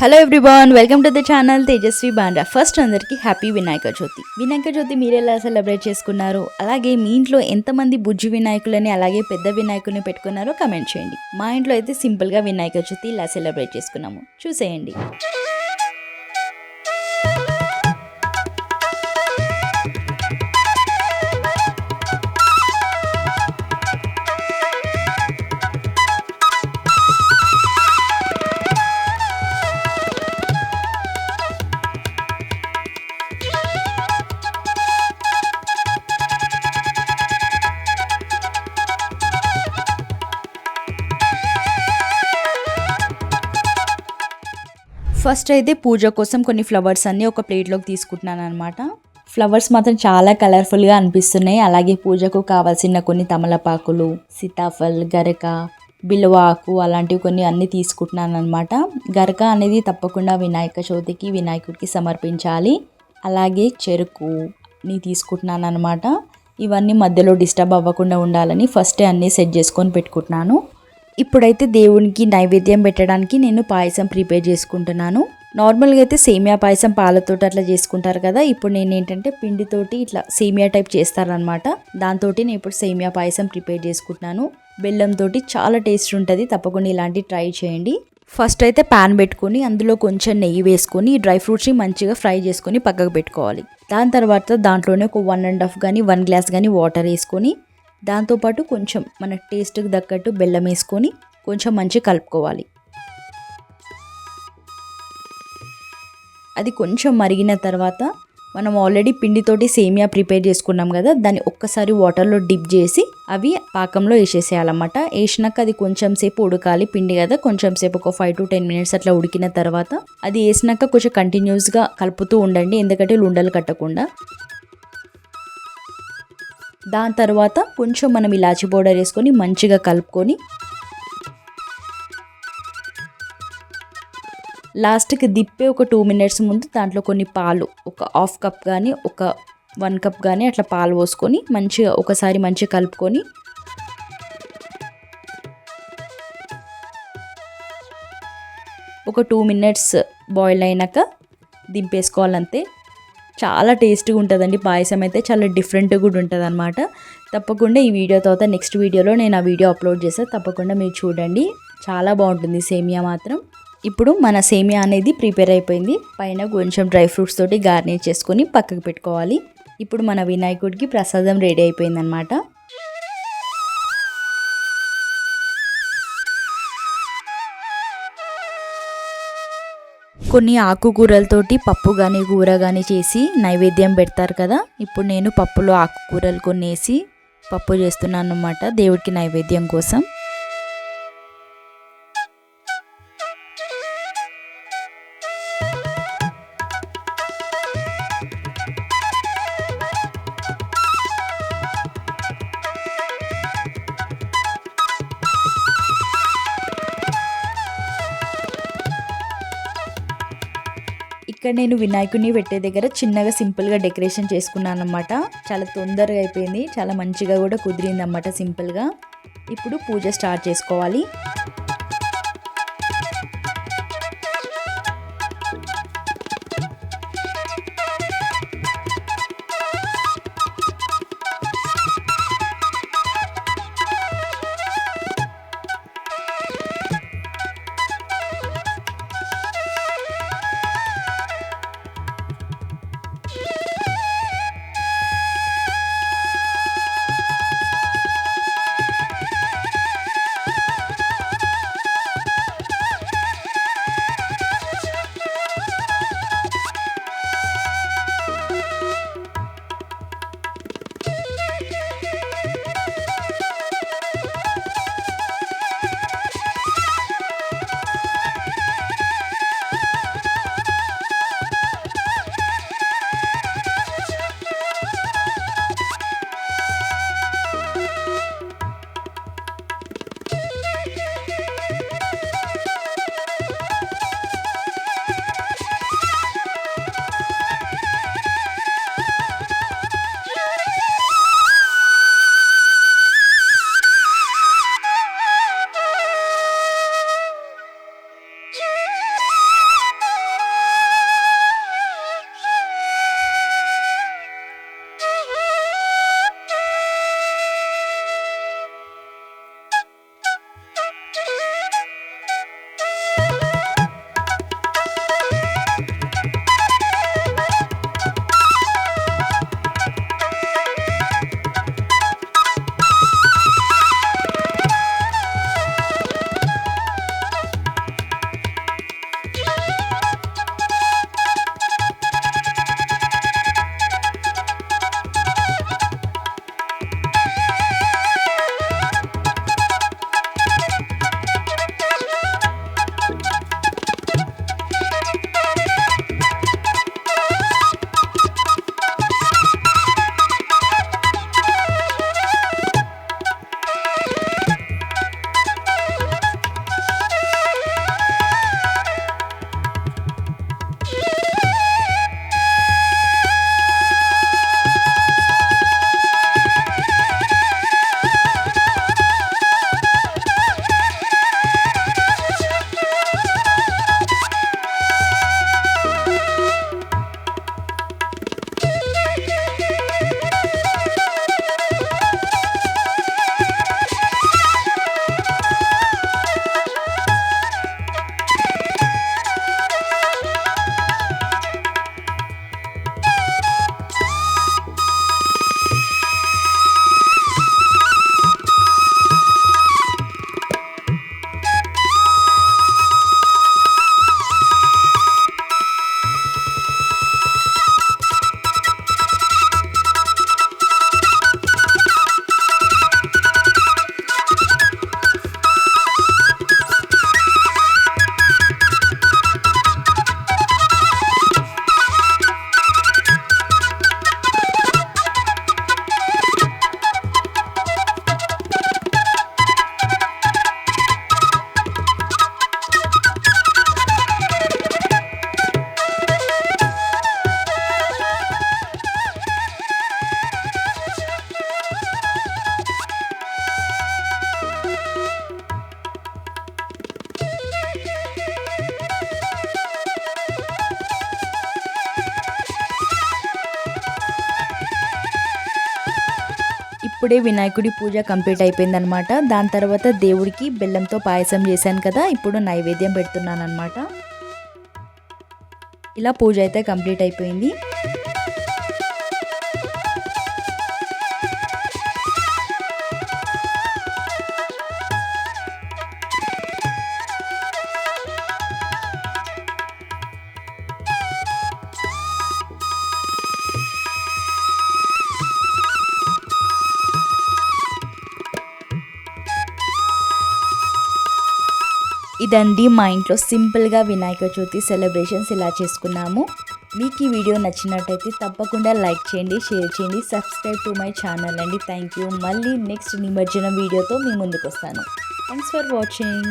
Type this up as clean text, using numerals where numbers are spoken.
Hello everyone, welcome to the channel Tejaswi Bandra. First అందరికీ happy Vinayaka Chavithi. Vinayaka Chavithi మీరు ఎలా సెలబ్రేట్ చేసుకున్నారు, అలాగే మీ ఇంట్లో ఎంతమంది బుజ్జి వినాయకులని అలాగే పెద్ద వినాయకుల్ని పెట్టుకున్నారో కమెంట్ చేయండి. మా ఇంట్లో అయితే సింపుల్గా వినాయక చవితి ఇలా సెలబ్రేట్ చేసుకున్నాము, చూసేయండి. ఫస్ట్ అయితే పూజ కోసం కొన్ని ఫ్లవర్స్ అన్నీ ఒక ప్లేట్లోకి తీసుకుంటున్నాను అనమాట. ఫ్లవర్స్ మాత్రం చాలా కలర్ఫుల్గా అనిపిస్తున్నాయి. అలాగే పూజకు కావాల్సిన కొన్ని తమలపాకులు, సీతాఫల్, గరక, బిల్వ ఆకు అలాంటివి కొన్ని అన్నీ తీసుకుంటున్నాను అనమాట. గరక అనేది తప్పకుండా వినాయక చవితికి వినాయకుడికి సమర్పించాలి. అలాగే చెరుకుని తీసుకుంటున్నాను అనమాట. ఇవన్నీ మధ్యలో డిస్టర్బ్ అవ్వకుండా ఉండాలని ఫస్టే అన్నీ సెట్ చేసుకొని పెట్టుకుంటున్నాను. ఇప్పుడైతే దేవునికి నైవేద్యం పెట్టడానికి నేను పాయసం ప్రిపేర్ చేసుకుంటున్నాను. నార్మల్గా అయితే సేమియా పాయసం పాలతోటి అట్లా చేసుకుంటారు కదా. ఇప్పుడు నేను ఏంటంటే పిండితోటి ఇట్లా సేమియా టైప్ చేస్తారనమాట. దాంతో నేను ఇప్పుడు సేమియా పాయసం ప్రిపేర్ చేసుకుంటున్నాను. బెల్లంతో చాలా టేస్ట్ ఉంటుంది, తప్పకుండా ఇలాంటి ట్రై చేయండి. ఫస్ట్ అయితే ప్యాన్ పెట్టుకొని అందులో కొంచెం నెయ్యి వేసుకొని డ్రై ఫ్రూట్స్ని మంచిగా ఫ్రై చేసుకొని పక్కకు పెట్టుకోవాలి. దాని తర్వాత దాంట్లోనే ఒక 1.5 కానీ 1 గ్లాస్ కానీ వాటర్ వేసుకొని దాంతోపాటు కొంచెం మన టేస్ట్కి తగ్గట్టు బెల్లం వేసుకొని కొంచెం మంచిగా కలుపుకోవాలి. అది కొంచెం మరిగిన తర్వాత మనం ఆల్రెడీ పిండితోటి సేమియా ప్రిపేర్ చేసుకున్నాం కదా, దాన్ని ఒక్కసారి వాటర్లో డిప్ చేసి అవి పాకంలో వేసేసేయాలన్నమాట. వేసినాక అది కొంచెం సేపు ఉడకాలి, పిండి కదా, కొంచెం సేపు ఒక 5 to 10 minutes అట్లా ఉడికిన తర్వాత అది వేసినాక కొంచెం కంటిన్యూస్గా కలుపుతూ ఉండండి, ఎందుకంటే ఉండలు కట్టకుండా. దాని తర్వాత కొంచెం మనం ఇలాచి పౌడర్ వేసుకొని మంచిగా కలుపుకొని లాస్ట్కి దిప్పే ఒక 2 minutes ముందు దాంట్లో కొన్ని పాలు ఒక 1/2 కప్ కానీ ఒక 1 కప్ కానీ అట్లా పాలు పోసుకొని మంచిగా ఒకసారి మంచిగా కలుపుకొని ఒక 2 minutes బాయిల్ అయినాక దింపేసుకోవాలంతే. చాలా టేస్ట్గా ఉంటుందండి పాయసం అయితే, చాలా డిఫరెంట్గా కూడా ఉంటుంది అనమాట. తప్పకుండా ఈ వీడియో తర్వాత నెక్స్ట్ వీడియోలో నేను ఆ వీడియో అప్లోడ్ చేస్తాను, తప్పకుండా మీరు చూడండి. చాలా బాగుంటుంది సేమియా మాత్రం. ఇప్పుడు మన సేమియా అనేది ప్రిపేర్ అయిపోయింది. పైన కొంచెం డ్రై ఫ్రూట్స్ తోటి గార్నిష్ చేసుకొని పక్కకు పెట్టుకోవాలి. ఇప్పుడు మన వినాయకుడికి ప్రసాదం రెడీ అయిపోయింది అనమాట. కొన్ని ఆకుకూరలతోటి పప్పు కానీ కూర కానీ చేసి నైవేద్యం పెడతారు కదా. ఇప్పుడు నేను పప్పులో ఆకుకూరలు కొన్ని వేసి పప్పు చేస్తున్నాను అన్నమాట దేవుడికి నైవేద్యం కోసం. ఇక్కడ నేను వినాయకుడిని పెట్టే దగ్గర చిన్నగా సింపుల్గా డెకరేషన్ చేసుకున్నాను అనమాట. చాలా తొందరగా అయిపోయింది, చాలా మంచిగా కూడా కుదిరింది అన్నమాట సింపుల్గా. ఇప్పుడు పూజ స్టార్ట్ చేసుకోవాలి. ఇప్పుడే వినాయకుడి పూజ కంప్లీట్ అయిపోయిందనమాట. దాని తర్వాత దేవుడికి బెల్లంతో పాయసం చేశాను కదా, ఇప్పుడు నైవేద్యం పెడుతున్నాను అనమాట. ఇలా పూజ అయితే కంప్లీట్ అయిపోయింది. ఇదండి మా ఇంట్లో సింపుల్గా వినాయక చవితి సెలబ్రేషన్స్ ఇలా చేసుకున్నాము. మీకు ఈ వీడియో నచ్చినట్టయితే తప్పకుండా లైక్ చేయండి, షేర్ చేయండి, సబ్స్క్రైబ్ టు మై ఛానల్ అండి. Thank you. మళ్ళీ నెక్స్ట్ నిమజ్జనం వీడియోతో మీ ముందుకు వస్తాను. Thanks for watching.